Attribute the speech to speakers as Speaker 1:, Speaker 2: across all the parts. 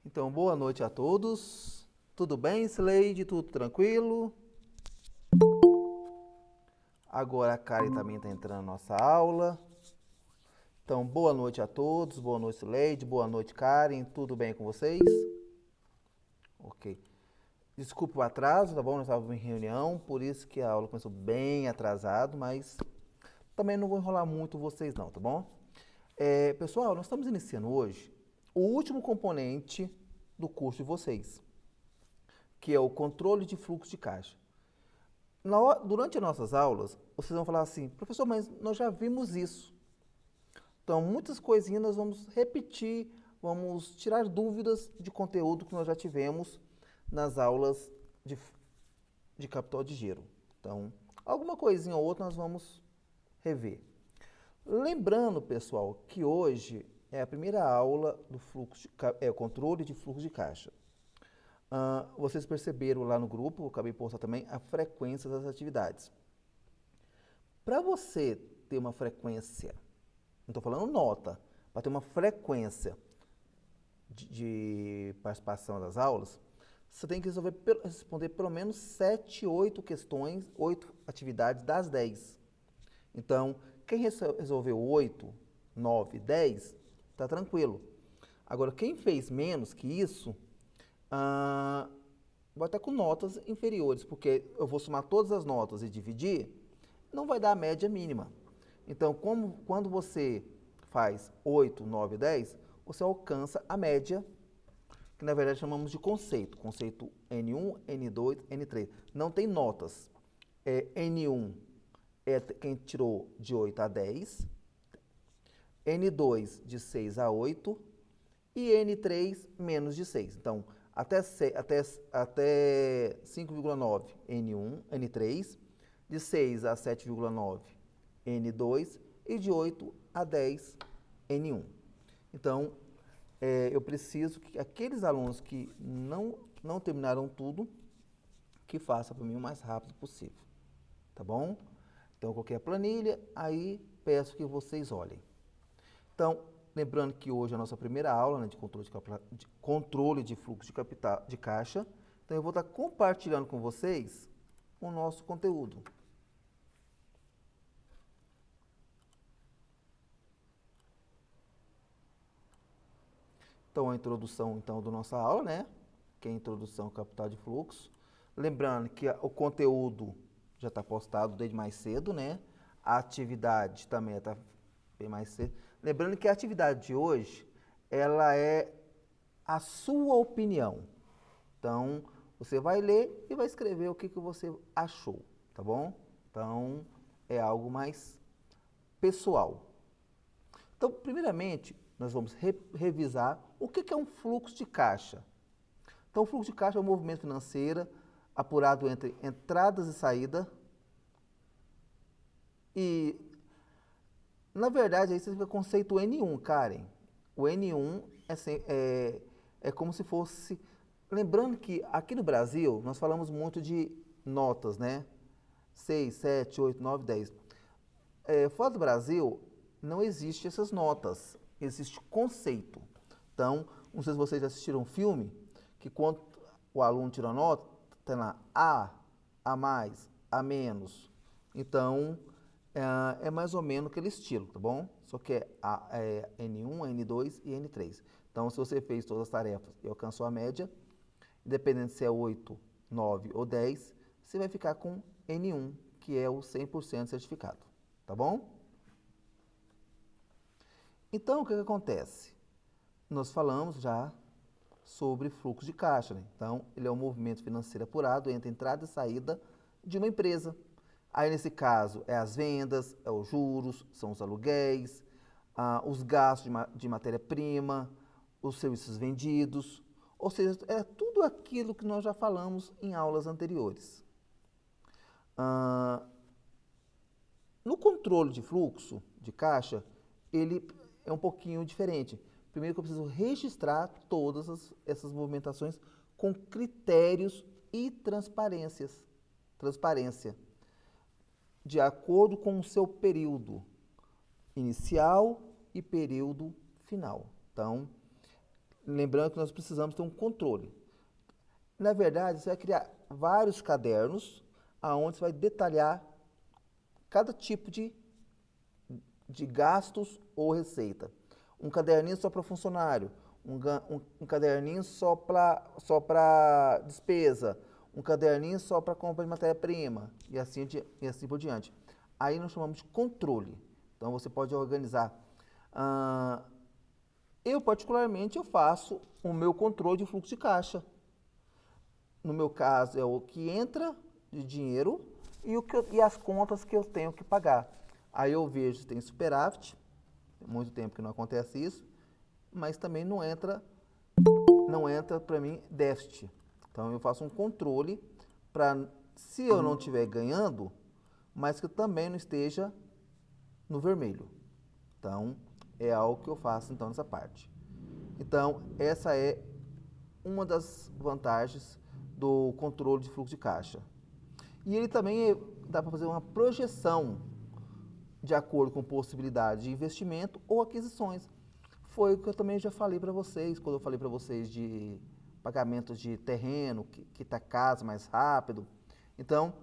Speaker 1: Então, boa noite a todos. Tudo bem, Slade? Tudo tranquilo? Agora a Karen também está entrando na nossa aula. Então, boa noite a todos. Boa noite, Slade. Boa noite, Karen. Tudo bem com vocês? Ok. Desculpe o atraso, tá bom? Nós estávamos em reunião, por isso que a aula começou bem atrasado, mas também não vou enrolar muito vocês não, tá bom? Pessoal, nós estamos iniciando hoje o último componente do curso de vocês, que é o controle de fluxo de caixa. Durante as nossas aulas, vocês vão falar assim, professor, mas nós já vimos isso. Então, muitas coisinhas nós vamos repetir, vamos tirar dúvidas de conteúdo que nós já tivemos nas aulas de, de capital de giro. Então, alguma coisinha ou outra nós vamos rever. Lembrando, pessoal, que hoje é a primeira aula do controle de fluxo de caixa. Vocês perceberam lá no grupo, eu acabei de postar também, a frequência das atividades. Para você ter uma frequência, não estou falando nota, para ter uma frequência de participação das aulas, você tem que responder pelo menos 7, 8 questões, 8 atividades das 10. Então, quem resolveu 8, 9, 10, está tranquilo. Agora, quem fez menos que isso, vai estar com notas inferiores, porque eu vou somar todas as notas e dividir, não vai dar a média mínima. Então, quando você faz 8, 9, 10, você alcança a média, que na verdade chamamos de conceito. Conceito N1, N2, N3. Não tem notas. N1 é quem tirou de 8 a 10, N2 de 6 a 8 e N3 menos de 6. Então, até 5,9 N1, N3, de 6 a 7,9 N2 e de 8 a 10 N1. Então, eu preciso que aqueles alunos que não terminaram tudo, que façam para mim o mais rápido possível, tá bom? Então, eu coloquei a planilha, aí peço que vocês olhem. Então, lembrando que hoje é a nossa primeira aula, né, de controle de fluxo de capital de caixa. Então, eu vou estar compartilhando com vocês o nosso conteúdo. Então, a introdução então, da nossa aula, né? Que é a introdução ao capital de fluxo. Lembrando que o conteúdo já está postado desde mais cedo, né? A atividade também está bem mais cedo. Lembrando que a atividade de hoje, ela é a sua opinião. Então, você vai ler e vai escrever o que você achou, tá bom? Então, é algo mais pessoal. Então, primeiramente, nós vamos revisar o que é um fluxo de caixa. Então, o fluxo de caixa é um movimento financeiro apurado entre entradas e saída. E, na verdade, aí você fica conceito N1, Karen. O N1 é como se fosse... Lembrando que aqui no Brasil, nós falamos muito de notas, né? 6, 7, 8, 9, 10. Fora do Brasil, não existe essas notas, existe conceito. Então, não sei se vocês já assistiram um filme, que quando o aluno tira a nota, tem lá A mais, A menos. Então, é mais ou menos aquele estilo, tá bom? Só que é N1, N2 e N3. Então, se você fez todas as tarefas e alcançou a média, independente se é 8, 9 ou 10, você vai ficar com N1, que é o 100% certificado. Tá bom? Então, o que acontece? Nós falamos já sobre fluxo de caixa, né? Então, ele é um movimento financeiro apurado entre entrada e saída de uma empresa. Aí, nesse caso, é as vendas, é os juros, são os aluguéis, os gastos de matéria-prima, os serviços vendidos, ou seja, é tudo aquilo que nós já falamos em aulas anteriores. No controle de fluxo de caixa, ele é um pouquinho diferente. Primeiro que eu preciso registrar todas essas movimentações com critérios e transparência, de acordo com o seu período inicial e período final. Então, lembrando que nós precisamos ter um controle. Na verdade, você vai criar vários cadernos aonde você vai detalhar cada tipo de gastos ou receita. Um caderninho só para funcionário, um caderninho só para despesa, um caderninho só para compra de matéria-prima e assim por diante. Aí nós chamamos de controle. Então você pode organizar. Ah, eu particularmente eu faço o meu controle de fluxo de caixa. No meu caso é o que entra de dinheiro e as contas que eu tenho que pagar. Aí eu vejo se tem superávit, tem muito tempo que não acontece isso, mas também não entra para mim déficit. Então eu faço um controle para, se eu não estiver ganhando, mas que também não esteja no vermelho. Então é algo que eu faço então nessa parte. Então essa é uma das vantagens do controle de fluxo de caixa. E ele também dá para fazer uma projeção de acordo com possibilidade de investimento ou aquisições. Foi o que eu também já falei para vocês, quando eu falei para vocês de pagamentos de terreno, que está casa mais rápido. Então,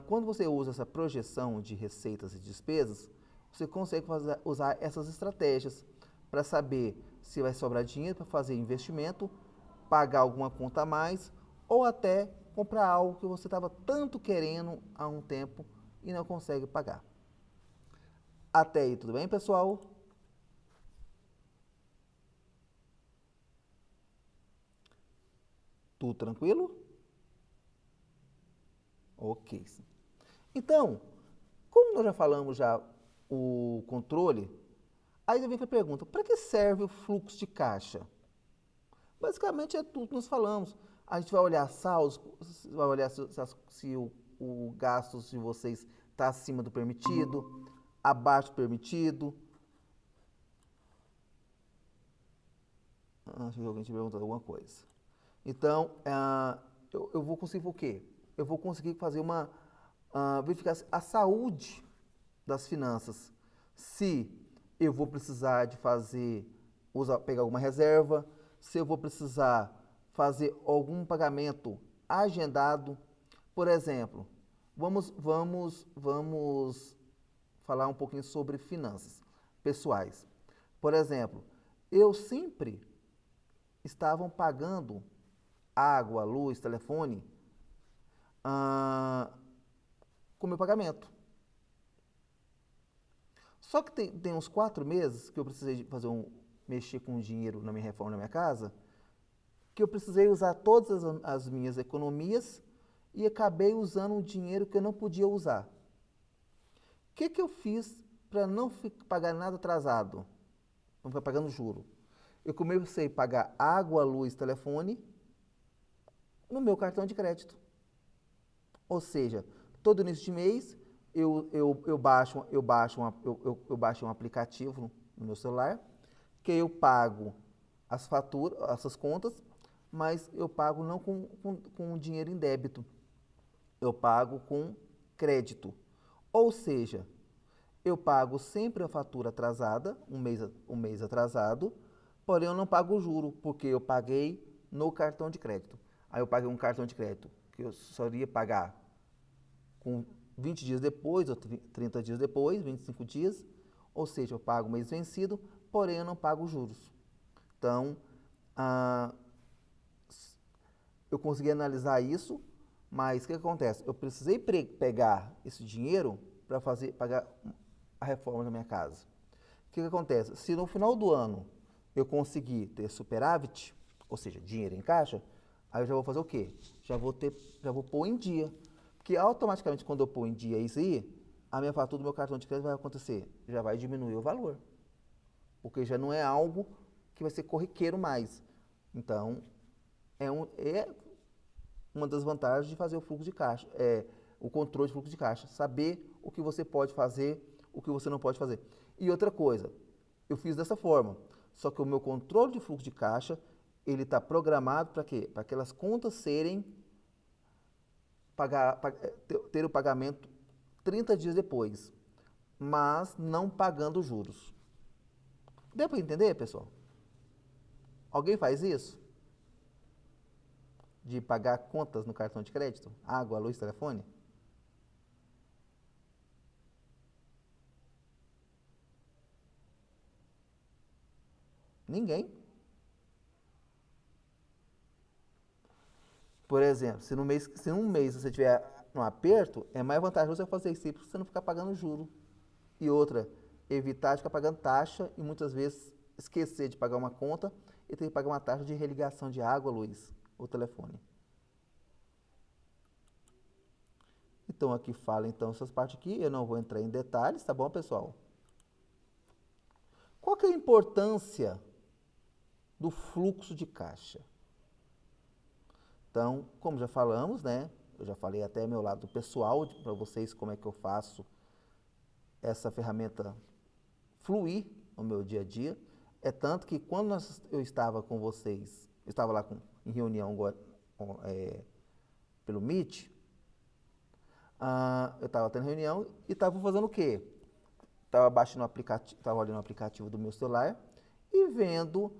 Speaker 1: quando você usa essa projeção de receitas e despesas, você consegue usar essas estratégias para saber se vai sobrar dinheiro para fazer investimento, pagar alguma conta a mais ou até comprar algo que você estava tanto querendo há um tempo e não consegue pagar. Até aí, tudo bem, pessoal? Tudo tranquilo? Ok. Então, como nós já falamos já o controle, aí já vem a pergunta, para que serve o fluxo de caixa? Basicamente é tudo que nós falamos. A gente vai olhar saldos, vai olhar se o gasto de vocês está acima do permitido, abaixo do permitido. Acho que alguém te perguntou alguma coisa. Então, eu vou conseguir o quê? Eu vou conseguir fazer verificar a saúde das finanças. Se eu vou precisar de pegar alguma reserva, se eu vou precisar fazer algum pagamento agendado. Por exemplo, vamos falar um pouquinho sobre finanças pessoais. Por exemplo, eu sempre estavam pagando água, luz, telefone ah, com meu pagamento. Só que tem uns 4 meses que eu precisei mexer com dinheiro na minha reforma na minha casa, que eu precisei usar todas as minhas economias e acabei usando um dinheiro que eu não podia usar. O que eu fiz para não pagar nada atrasado? Não ficar pagando juro. Eu comecei a pagar água, luz, telefone no meu cartão de crédito. Ou seja, todo início de mês eu baixo um aplicativo no meu celular, que eu pago as faturas, essas contas, mas eu pago não com dinheiro em débito, eu pago com crédito. Ou seja, eu pago sempre a fatura atrasada, um mês atrasado, porém eu não pago o juro, porque eu paguei no cartão de crédito. Aí eu paguei um cartão de crédito que eu só iria pagar com 20 dias depois, ou 30 dias depois, 25 dias, ou seja, eu pago o mês vencido, porém eu não pago os juros. Então, ah, eu consegui analisar isso, mas o que acontece? Eu precisei pegar esse dinheiro para pagar a reforma da minha casa. O que acontece? Se no final do ano eu conseguir ter superávit, ou seja, dinheiro em caixa, aí eu já vou fazer o quê? Já vou pôr em dia. Porque automaticamente quando eu pôr em dia isso aí, a minha fatura do meu cartão de crédito vai acontecer, já vai diminuir o valor. Porque já não é algo que vai ser corriqueiro mais. Então, é uma das vantagens de fazer o fluxo de caixa, o controle de fluxo de caixa, saber o que você pode fazer, o que você não pode fazer. E outra coisa, eu fiz dessa forma, só que o meu controle de fluxo de caixa, ele está programado para quê? Para aquelas contas ter o pagamento 30 dias depois, mas não pagando juros. Deu para entender, pessoal? Alguém faz isso? De pagar contas no cartão de crédito? Água, luz, telefone? Ninguém. Por exemplo, se num mês você tiver um aperto, é mais vantajoso você fazer isso, porque você não ficar pagando juro. E outra, evitar de ficar pagando taxa e muitas vezes esquecer de pagar uma conta e ter que pagar uma taxa de religação de água, luz ou telefone. Então aqui fala então essas partes aqui, eu não vou entrar em detalhes, tá bom, pessoal? Qual que é a importância do fluxo de caixa? Então, como já falamos, né? Eu já falei até meu lado pessoal para vocês como é que eu faço essa ferramenta fluir no meu dia a dia. É tanto que quando eu estava com vocês, eu estava lá em reunião pelo Meet, eu estava tendo reunião e estava fazendo o quê? Estava baixando o aplicativo, estava olhando o aplicativo do meu celular e vendo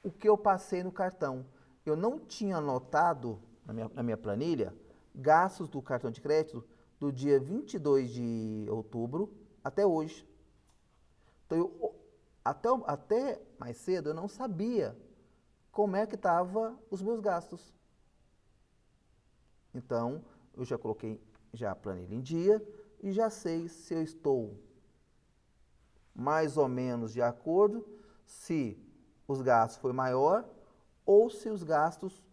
Speaker 1: o que eu passei no cartão. Eu não tinha anotado na minha planilha gastos do cartão de crédito do dia 22 de outubro até hoje. Então, até mais cedo eu não sabia como é que estavam os meus gastos. Então, eu já coloquei já a planilha em dia e já sei se eu estou mais ou menos de acordo, se os gastos foi maior ou se os gastos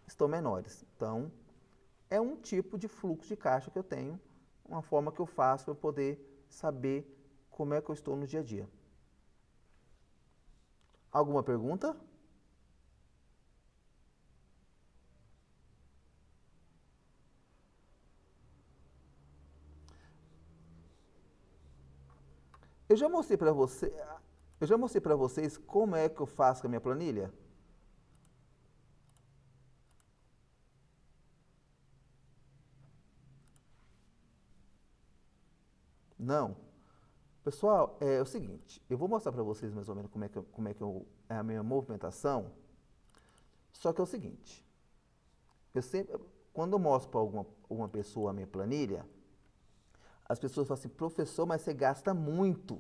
Speaker 1: estão menores. Então, é um tipo de fluxo de caixa que eu tenho, uma forma que eu faço para poder saber como é que eu estou no dia a dia. Alguma pergunta? Eu já mostrei para você, eu já mostrei para vocês como é que eu faço com a minha planilha? Não. Pessoal, é o seguinte, eu vou mostrar para vocês mais ou menos é a minha movimentação, só que é o seguinte, eu sempre, quando eu mostro para alguma pessoa a minha planilha, as pessoas falam assim, professor, mas você gasta muito.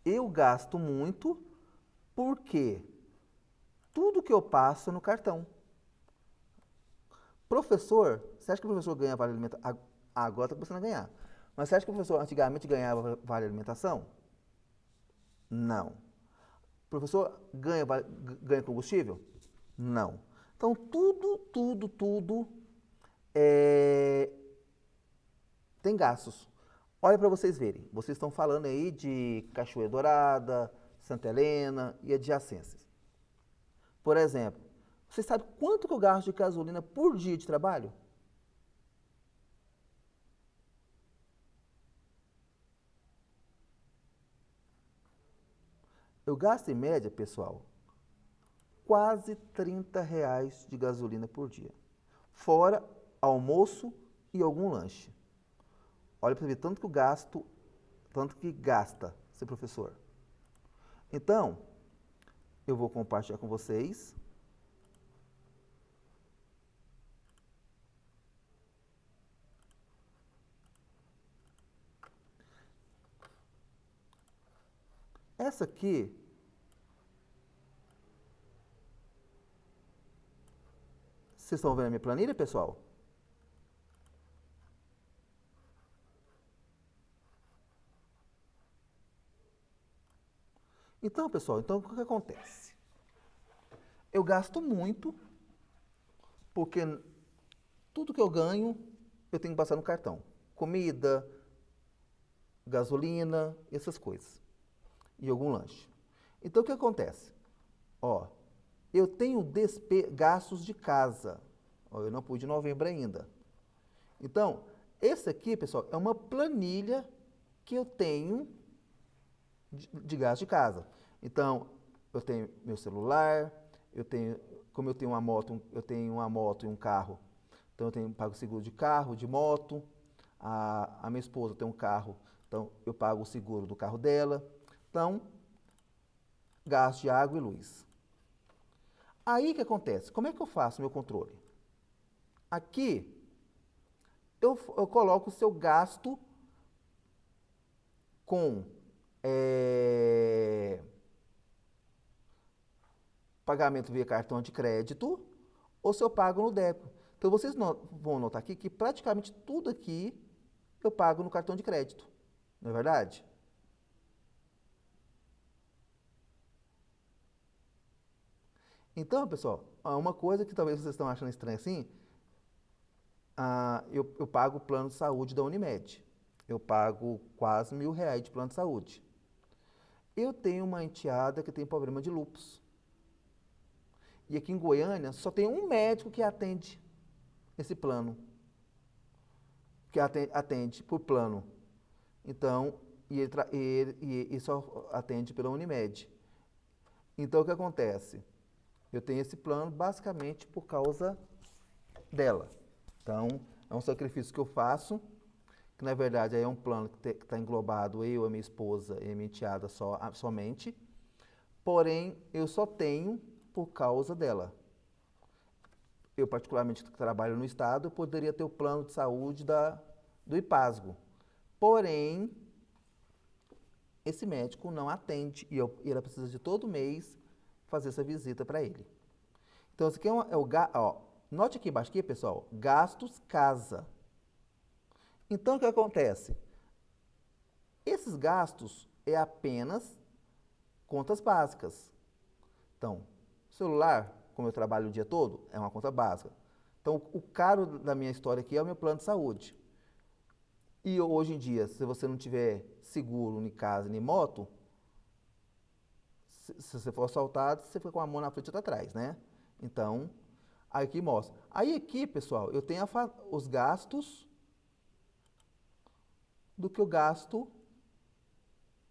Speaker 1: Eu gasto muito porque tudo que eu passo é no cartão. Professor, você acha que o professor ganha vale alimentação? Agora está começando a ganhar. Mas você acha que o professor antigamente ganhava vale alimentação? Não. O professor ganha combustível? Não. Então, tudo é, tem gastos. Olha para vocês verem. Vocês estão falando aí de Cachoeira Dourada, Santa Helena e adjacências. Por exemplo, você sabe quanto que eu gasto de gasolina por dia de trabalho? Eu gasto em média, pessoal, quase R$ 30 de gasolina por dia. Fora almoço e algum lanche. Olha para ver tanto que eu gasto, tanto que gasta ser professor. Então, eu vou compartilhar com vocês. Essa aqui, vocês estão vendo a minha planilha, pessoal? Então, pessoal, então o que acontece? Eu gasto muito, porque tudo que eu ganho, eu tenho que passar no cartão. Comida, gasolina, essas coisas. E algum lanche. Então, o que acontece? Ó, eu tenho gastos de casa. Ó, eu não pude novembro ainda. Então, esse aqui, pessoal, é uma planilha que eu tenho de gasto de casa. Então, eu tenho meu celular, como eu tenho uma moto e um carro. Então, pago seguro de carro, de moto. A minha esposa tem um carro, então eu pago o seguro do carro dela. Então, gasto de água e luz. Aí o que acontece? Como é que eu faço meu controle? Aqui eu coloco o seu gasto com pagamento via cartão de crédito ou se eu pago no débito. Então vocês vão notar aqui que praticamente tudo aqui eu pago no cartão de crédito. Não é verdade? Então, pessoal, uma coisa que talvez vocês estão achando estranha assim, eu pago o plano de saúde da Unimed. Eu pago quase R$ 1.000 de plano de saúde. Eu tenho uma enteada que tem problema de lúpus. E aqui em Goiânia só tem um médico que atende esse plano, que atende por plano. Então, e só atende pela Unimed. Então, o que acontece? Eu tenho esse plano basicamente por causa dela. Então, é um sacrifício que eu faço, que na verdade é um plano que está englobado eu, a minha esposa e a minha enteada somente, porém eu só tenho por causa dela. Eu, particularmente, que trabalho no Estado, eu poderia ter o plano de saúde do IPASGO. Porém, esse médico não atende e ela precisa de todo mês fazer essa visita para ele. Então, isso aqui note aqui embaixo, aqui, pessoal, gastos casa. Então, o que acontece? Esses gastos é apenas contas básicas. Então, celular, como eu trabalho o dia todo, é uma conta básica. Então, o caro da minha história aqui é o meu plano de saúde. E hoje em dia, se você não tiver seguro nem casa nem moto, se você for assaltado, você fica com a mão na frente e outra atrás, né? Então, aí aqui mostra. Aí aqui, pessoal, eu tenho os gastos do que eu gasto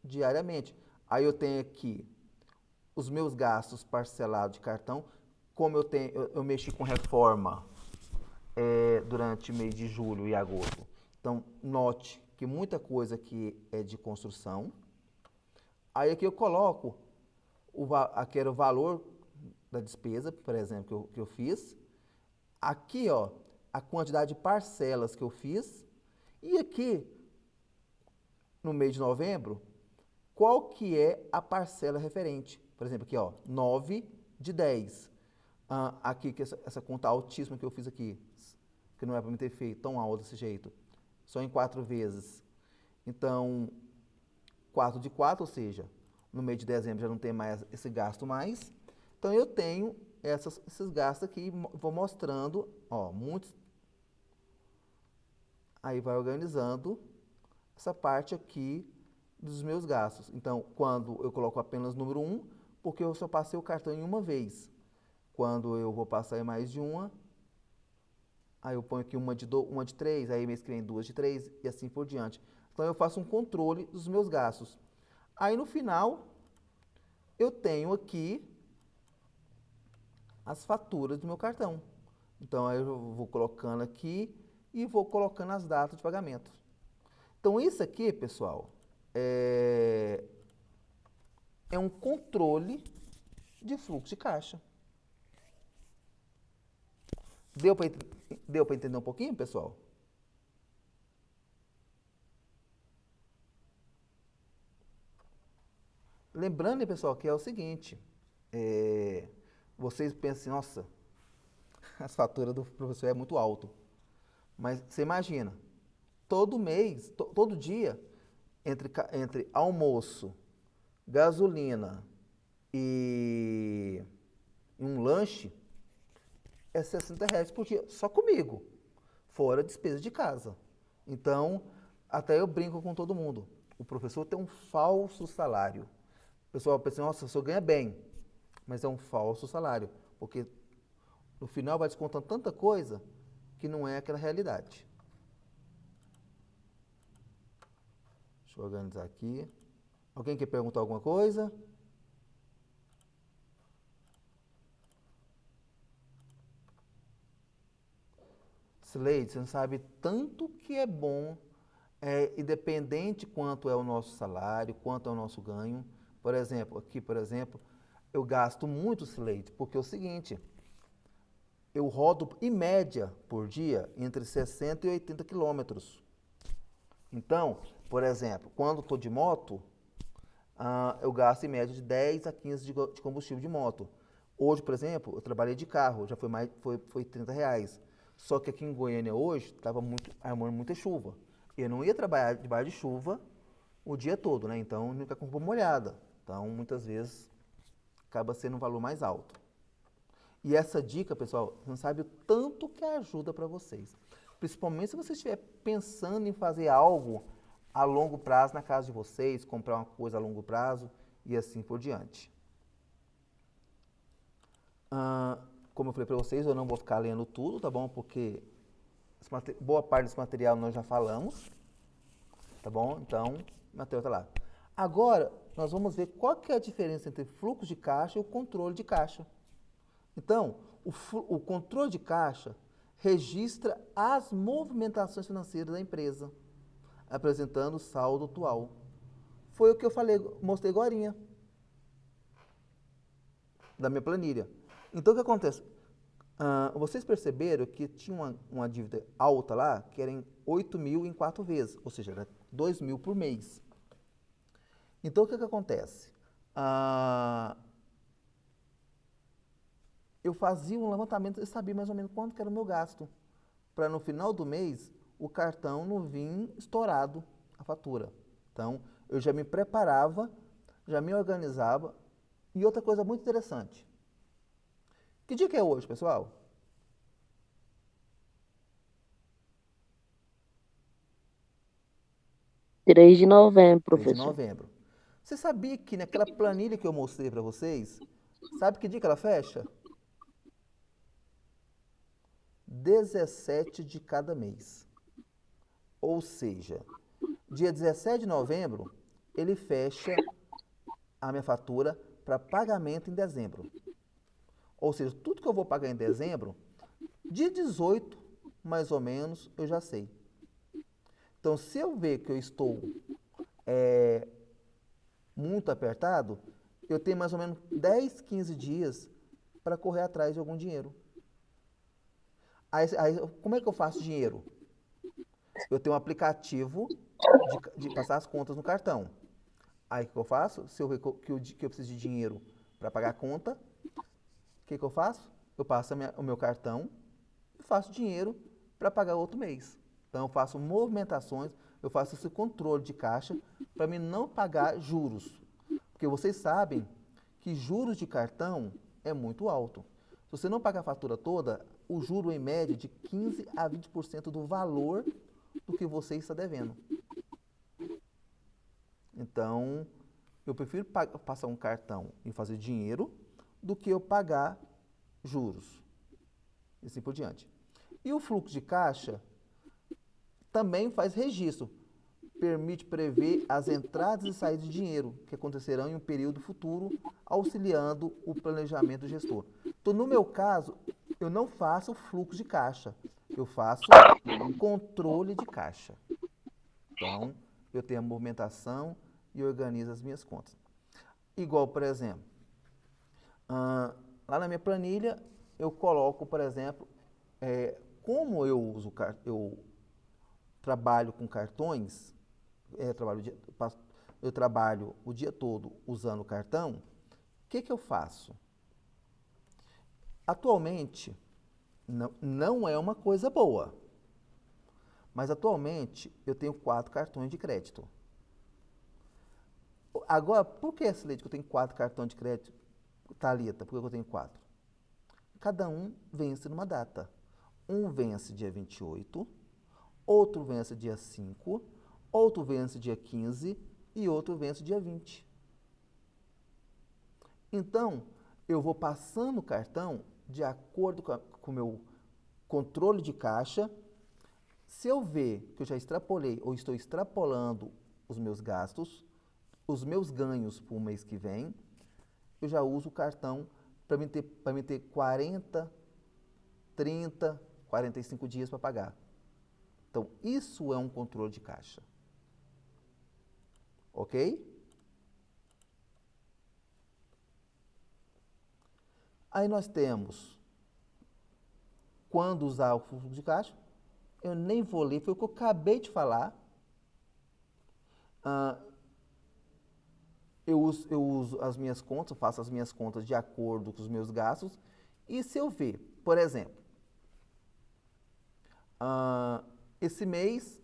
Speaker 1: diariamente. Aí eu tenho aqui os meus gastos parcelados de cartão, como eu mexi com reforma durante o mês de julho e agosto. Então, note que muita coisa aqui é de construção. Aí aqui eu coloco, aqui era o valor da despesa, por exemplo, que eu fiz. Aqui, ó, a quantidade de parcelas que eu fiz. E aqui, no mês de novembro, qual que é a parcela referente? Por exemplo, aqui, ó, 9 de 10. Aqui, que essa conta altíssima que eu fiz aqui, que não é para me ter feito tão alto desse jeito, só em 4 vezes. Então, 4 de 4, ou seja, no mês de dezembro já não tem mais esse gasto mais. Então, eu tenho esses gastos aqui, vou mostrando, ó, muitos. Aí vai organizando essa parte aqui dos meus gastos. Então, quando eu coloco apenas número 1, porque eu só passei o cartão em uma vez. Quando eu vou passar em mais de uma, aí eu ponho aqui uma de 3, aí mês que vem 2 de 3 e assim por diante. Então eu faço um controle dos meus gastos. Aí no final, eu tenho aqui as faturas do meu cartão. Então aí eu vou colocando aqui e vou colocando as datas de pagamento. Então isso aqui, pessoal, é um controle de fluxo de caixa. Deu para entender um pouquinho, pessoal? Lembrando, pessoal, que é o seguinte, vocês pensam assim, nossa, as faturas do professor é muito alto. Mas você imagina, todo mês, todo dia, entre almoço, gasolina e um lanche, é R$ 60 por dia, só comigo, fora despesa de casa. Então, até eu brinco com todo mundo. O professor tem um falso salário. O pessoal pensa, nossa, o senhor ganha bem, mas é um falso salário, porque no final vai descontando tanta coisa que não é aquela realidade. Deixa eu organizar aqui. Alguém quer perguntar alguma coisa? Sileide, você não sabe tanto que é bom, independente quanto é o nosso salário, quanto é o nosso ganho, Por exemplo, aqui, por exemplo, eu gasto muito esse leite, porque é o seguinte, eu rodo, em média, por dia, entre 60 e 80 quilômetros. Então, por exemplo, quando estou de moto, eu gasto em média de 10 a 15 de combustível de moto. Hoje, por exemplo, eu trabalhei de carro, já foi R$ 30. Só que aqui em Goiânia hoje estava armando muita chuva. Eu não ia trabalhar debaixo de chuva o dia todo, né? Então, não fica com roupa molhada. Então, muitas vezes, acaba sendo um valor mais alto. E essa dica, pessoal, você não sabe o tanto que ajuda para vocês. Principalmente se você estiver pensando em fazer algo a longo prazo na casa de vocês, comprar uma coisa a longo prazo e assim por diante. Como eu falei para vocês, eu não vou ficar lendo tudo, tá bom? Porque boa parte desse material nós já falamos, tá bom? Então, o material tá lá. Agora, nós vamos ver qual que é a diferença entre fluxo de caixa e o controle de caixa. Então, o controle de caixa registra as movimentações financeiras da empresa, apresentando o saldo atual. Foi o que eu falei, mostrei agorinha, da minha planilha. Então, o que acontece? Vocês perceberam que tinha uma dívida alta lá, que era em 8 mil em 4 vezes, ou seja, era 2 mil por mês. Então, o que acontece? Eu fazia um levantamento e sabia mais ou menos quanto que era o meu gasto, para no final do mês o cartão não vir estourado a fatura. Então, eu já me preparava, já me organizava. E outra coisa muito interessante. Que dia que é hoje, pessoal?
Speaker 2: 3 de novembro,
Speaker 1: 3 de
Speaker 2: professor.
Speaker 1: novembro. Você sabia que naquela planilha que eu mostrei para vocês, sabe que dia que ela fecha? 17 de cada mês. Ou seja, dia 17 de novembro, ele fecha a minha fatura para pagamento em dezembro. Ou seja, tudo que eu vou pagar em dezembro, dia 18, mais ou menos, eu já sei. Então, se eu ver que eu estou muito apertado, eu tenho mais ou menos 10, 15 dias para correr atrás de algum dinheiro. Aí, como é que eu faço dinheiro? Eu tenho um aplicativo de passar as contas no cartão. Aí o que eu faço? Se eu ver que eu preciso de dinheiro para pagar a conta, o que eu faço? Eu passo o meu cartão e faço dinheiro para pagar outro mês. Então eu faço movimentações, eu faço esse controle de caixa para mim não pagar juros. Porque vocês sabem que juros de cartão é muito alto. Se você não pagar a fatura toda, o juro em média de 15 a 20% do valor do que você está devendo. Então, eu prefiro passar um cartão e fazer dinheiro do que eu pagar juros. E assim por diante. E o fluxo de caixa também faz registro. Permite prever as entradas e saídas de dinheiro que acontecerão em um período futuro, auxiliando o planejamento do gestor. Então, no meu caso, eu não faço fluxo de caixa, eu faço controle de caixa. Então, eu tenho a movimentação e organizo as minhas contas. Igual, por exemplo, lá na minha planilha, eu coloco, por exemplo, como eu trabalho com cartões, eu trabalho o dia todo usando o cartão, o que eu faço? Atualmente, não é uma coisa boa, mas atualmente eu tenho 4 cartões de crédito. Agora, por que essa lei de que eu tenho 4 cartões de crédito, Thalita? Por que eu tenho 4? Cada um vence numa data. Um vence dia 28, outro vence dia 5, outro vence dia 15 e outro vence dia 20. Então, eu vou passando o cartão de acordo com o meu controle de caixa. Se eu ver que eu já extrapolei ou estou extrapolando os meus gastos, os meus ganhos para o mês que vem, eu já uso o cartão para me ter 40, 30, 45 dias para pagar. Então, isso é um controle de caixa. Ok? Aí nós temos, quando usar o fluxo de caixa, eu nem vou ler, foi o que eu acabei de falar. Ah, eu uso as minhas contas, faço as minhas contas de acordo com os meus gastos. E se eu ver, por exemplo, ah, esse mês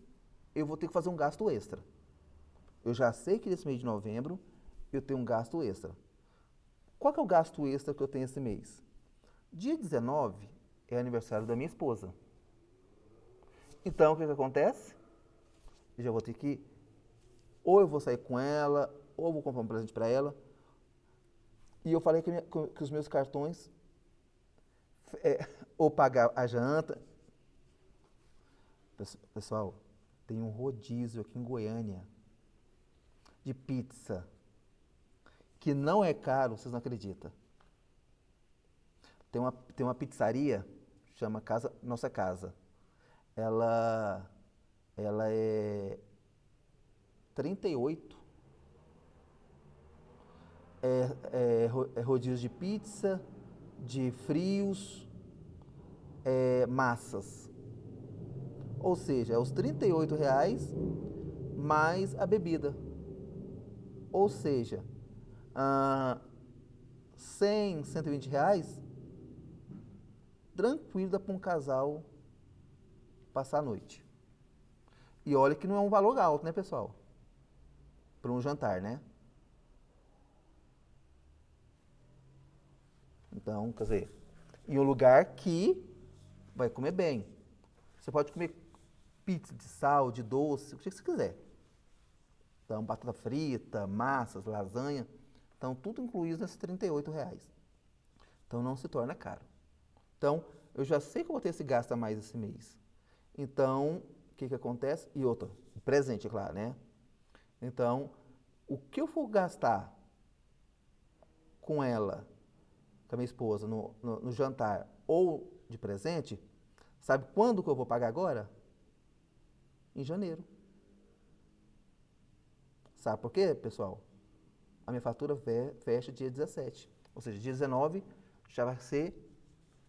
Speaker 1: eu vou ter que fazer um gasto extra. Eu já sei que nesse mês de novembro eu tenho um gasto extra. Qual que é o gasto extra que eu tenho esse mês? Dia 19 é aniversário da minha esposa. Então, o que acontece? Eu já vou ter que, ou eu vou sair com ela, ou eu vou comprar um presente para ela. E eu falei que os meus cartões, ou pagar a janta. Pessoal, tem um rodízio aqui em Goiânia de pizza, que não é caro, vocês não acreditam. Tem uma pizzaria, chama Nossa Casa. Ela, ela é 38. É rodízio de pizza, de frios, massas. Ou seja, é os R$ 38 mais a bebida. Ou seja, 100, R$ 120, tranquilo dá para um casal passar a noite. E olha que não é um valor alto, né, pessoal? Para um jantar, né? Então, quer dizer, em um lugar que vai comer bem. Você pode comer pizza de sal, de doce, o que você quiser. Então, batata frita, massas, lasanha. Então, tudo incluído nesses R$ 38. Então, não se torna caro. Então, eu já sei que eu vou ter esse gasto a mais esse mês. Então, o que acontece? E outra, presente, é claro, né? Então, o que eu for gastar com ela, com a minha esposa, no jantar ou de presente, sabe quando que eu vou pagar agora? Em janeiro. Sabe por quê, pessoal? A minha fatura fecha dia 17. Ou seja, dia 19 já vai ser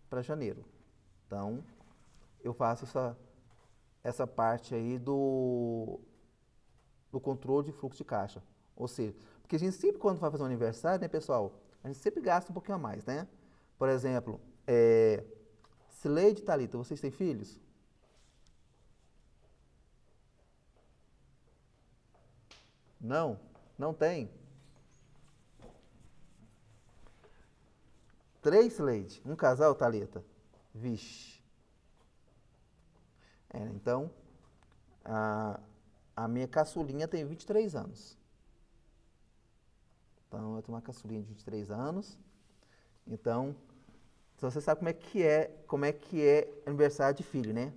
Speaker 1: para janeiro. Então, eu faço essa parte aí do controle de fluxo de caixa. Ou seja, porque a gente sempre, quando vai fazer um aniversário, né, pessoal, a gente sempre gasta um pouquinho a mais, né? Por exemplo, Sileide e Thalita, vocês têm filhos? Não? Não tem? 3, Sileide? Um casal, Thalita? Vixe. Então, a, a minha caçulinha tem 23 anos. Então, eu tenho uma caçulinha de 23 anos. Então, você sabe como é que é aniversário de filho, né?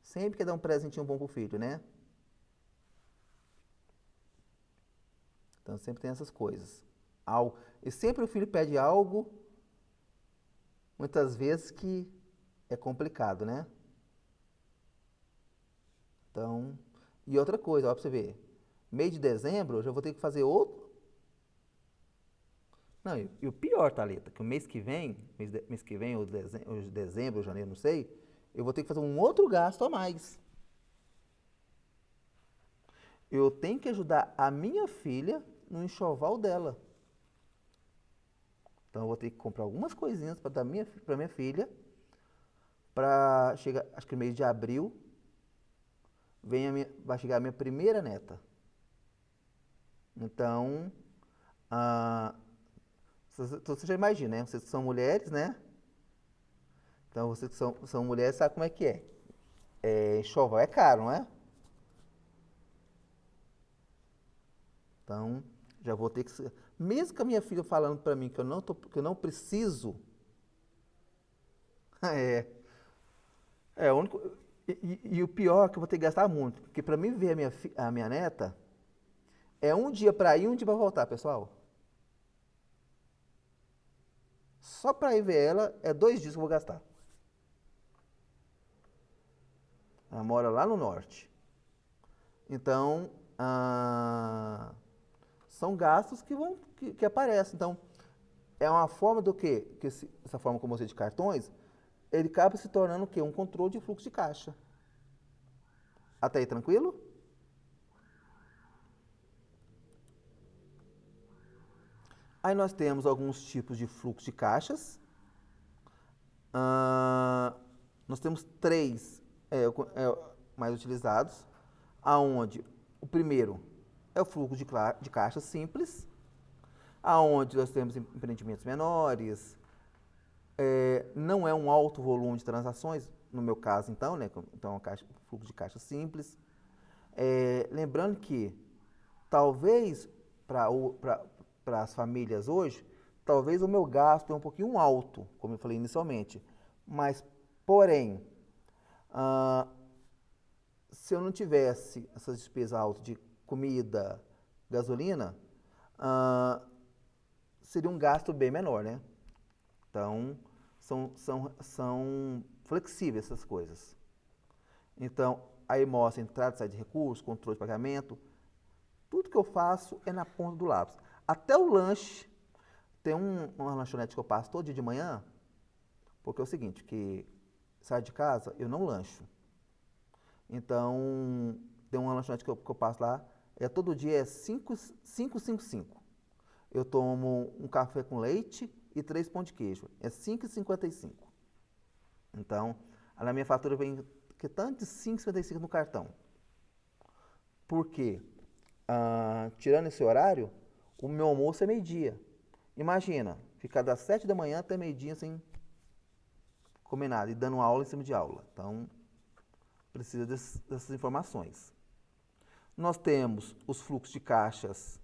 Speaker 1: Sempre quer dar um presentinho bom pro filho, né? Então, sempre tem essas coisas. E sempre o filho pede algo, muitas vezes que é complicado, né? Então, e outra coisa, ó, pra você ver. Mês de dezembro, eu já vou ter que fazer outro. Não, e o pior, Thalita, que o mês que vem, mês que vem, ou dezembro, ou janeiro, não sei, eu vou ter que fazer um outro gasto a mais. Eu tenho que ajudar a minha filha no enxoval dela. Então eu vou ter que comprar algumas coisinhas para minha filha, para chegar, acho que no mês de abril, vai chegar a minha primeira neta. Então, ah, você já imagina, né? Vocês que são mulheres, né? Então vocês que são mulheres sabem como é que é. Enxoval é caro, não é? Então, já vou ter que. Mesmo com a minha filha falando para mim que eu não preciso, é, o único. E o pior é que eu vou ter que gastar muito, porque para mim ver a minha neta, é um dia para ir e um dia para voltar, pessoal. Só para ir ver ela é 2 dias que eu vou gastar. Ela mora lá no norte. Então, são gastos que aparecem. Então, é uma forma do quê? Que essa forma como você de cartões, ele acaba se tornando o quê? Um controle de fluxo de caixa. Até aí, tranquilo? Aí nós temos alguns tipos de fluxo de caixas. Ah, nós temos três mais utilizados, aonde o primeiro é o fluxo de caixa simples, aonde nós temos empreendimentos menores, não é um alto volume de transações, no meu caso então, né? Então é um fluxo de caixa simples. Lembrando que talvez para as famílias hoje, talvez o meu gasto é um pouquinho alto, como eu falei inicialmente. Mas, porém, ah, se eu não tivesse essas despesas altas de comida, gasolina, ah, seria um gasto bem menor, né? Então, são flexíveis essas coisas. Então, aí mostra entrada e saída de recursos, controle de pagamento. Tudo que eu faço é na ponta do lápis. Até o lanche, tem uma lanchonete que eu passo todo dia de manhã, porque é o seguinte, que saio de casa, eu não lancho. Então, tem uma lanchonete que eu passo lá, todo dia é 5,55. Eu tomo um café com leite e 3 pão de queijo. É 5,55. Então, na minha fatura vem que tanto de 5,55 no cartão. Por quê? Tirando esse horário, o meu almoço é meio-dia. Imagina, ficar das 7 da manhã até meio-dia sem comer nada e dando aula em cima de aula. Então, precisa dessas informações. Nós temos os fluxos de caixas.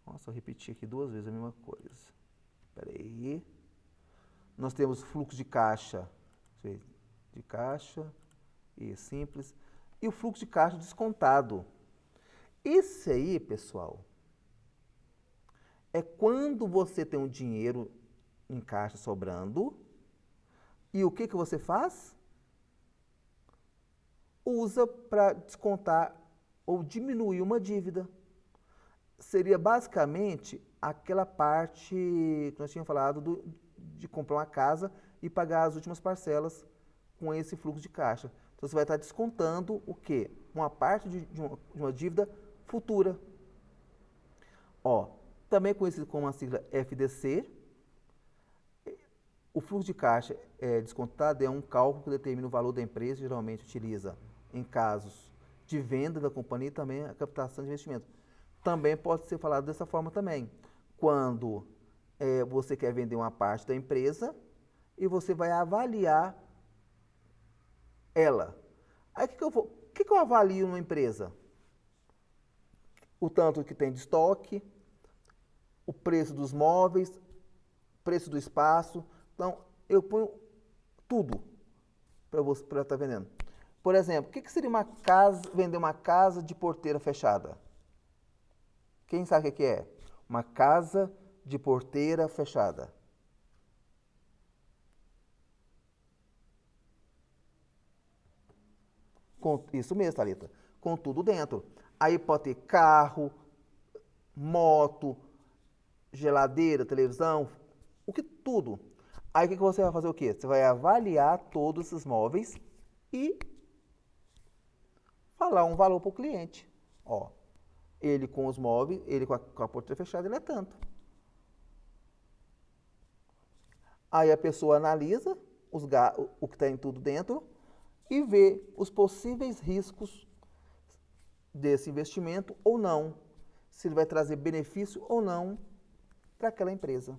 Speaker 1: Nossa, eu repeti aqui 2 vezes a mesma coisa. Espera aí. Nós temos fluxo de caixa, e simples, e o fluxo de caixa descontado. Esse aí, pessoal, é quando você tem um dinheiro em caixa sobrando e o que você faz? Usa para descontar ou diminuir uma dívida. Seria basicamente aquela parte que nós tínhamos falado de comprar uma casa e pagar as últimas parcelas com esse fluxo de caixa. Então você vai estar descontando o quê? Uma parte de uma dívida futura. Ó, também conhecido como a sigla FDC, o fluxo de caixa descontado é um cálculo que determina o valor da empresa, geralmente utiliza em casos de venda da companhia e também a captação de investimento. Também pode ser falado dessa forma também, quando você quer vender uma parte da empresa e você vai avaliar ela. Aí o que eu avalio numa empresa? O tanto que tem de estoque, o preço dos móveis, preço do espaço. Então, eu ponho tudo para você estar vendendo. Por exemplo, o que seria vender uma casa de porteira fechada? Quem sabe o que é? Uma casa de porteira fechada. Isso mesmo, Thalita. Com tudo dentro. Aí pode ter carro, moto, geladeira, televisão, tudo. Aí o que você vai fazer o quê? Você vai avaliar todos esses móveis e falar um valor para o cliente. Ó, ele com os móveis, ele com a porteira fechada, ele é tanto. Aí a pessoa analisa o que tem tudo dentro e vê os possíveis riscos desse investimento ou não. Se ele vai trazer benefício ou não para aquela empresa.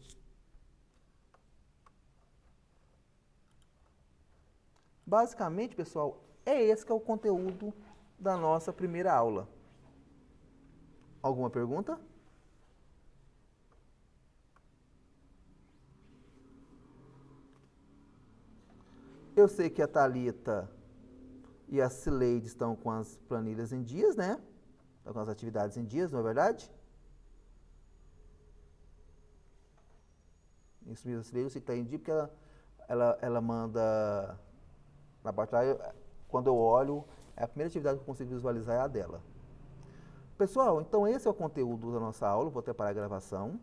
Speaker 1: Basicamente, pessoal, é esse que é o conteúdo da nossa primeira aula. Alguma pergunta? Eu sei que a Thalita e a Cileide estão com as planilhas em dias, né? Estão com as atividades em dias, não é verdade? Isso mesmo, a Cileide eu sei que está em dia porque ela manda na parte lá, quando eu olho, a primeira atividade que eu consigo visualizar é a dela. Pessoal, então esse é o conteúdo da nossa aula. Vou até parar a gravação.